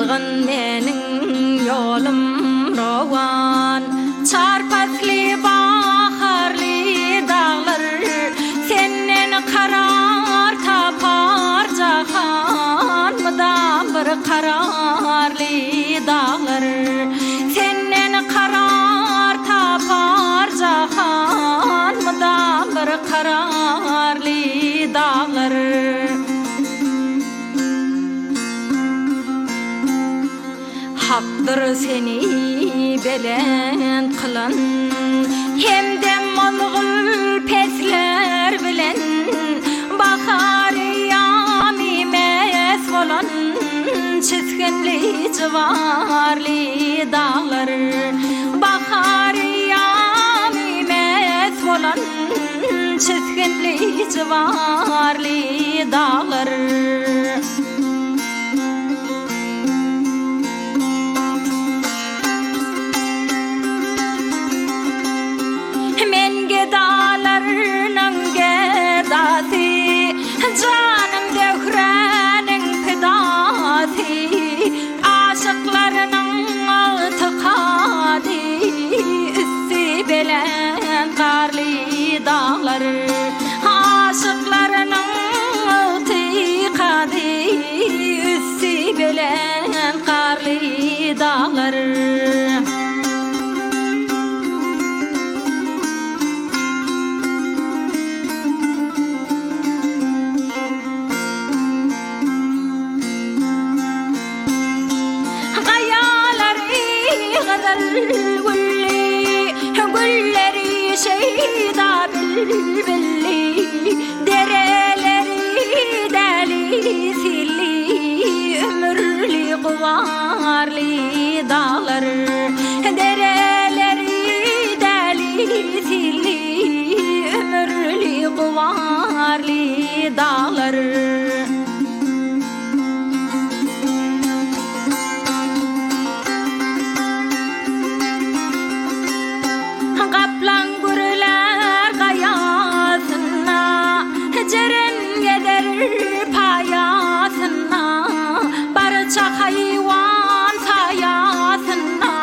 Ilgın menin yolum rowan çarpasly baharly dağlar senden karar tapar jahan mıdan bir kararly dağlar senden karar tapar jahan mıdan bir kararly dağlar Haktır seni belen kılan Hemde malgul pesler bilen Bahar yami mes bolan Çizginli civarli dağlar Bahar yami mes bolan Çizginli civarli dağlar Canım devrenin fidati Aşıklarının altı kadi Üstü belen karlı dağlar Aşıklarının altı kadi Üstü belen karlı dağlar Gülleri şeyda bilbilli Dereleri deli silli Ömürlü kuvarlı dağlar Dereleri deli silli Ömürlü kuvarlı dağlar hayvan sayasına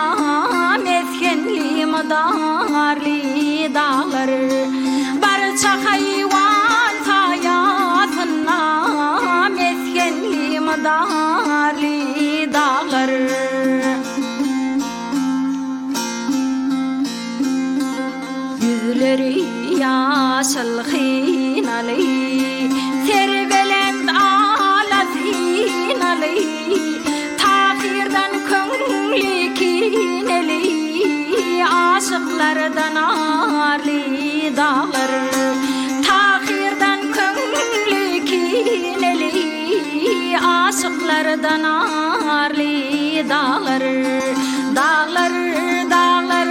meskenli madarlı dağlar barça hayvan sayasına meskenli madarlı dağlar yüzleri yaşıl hinalı servelent alasinalı Aşıklardan arlı dağlar Tahirden köngli kineli Aşıklardan arlı dağlar Dağlar, dağlar,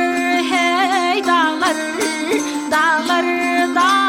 hey dağlar Dağlar, dağlar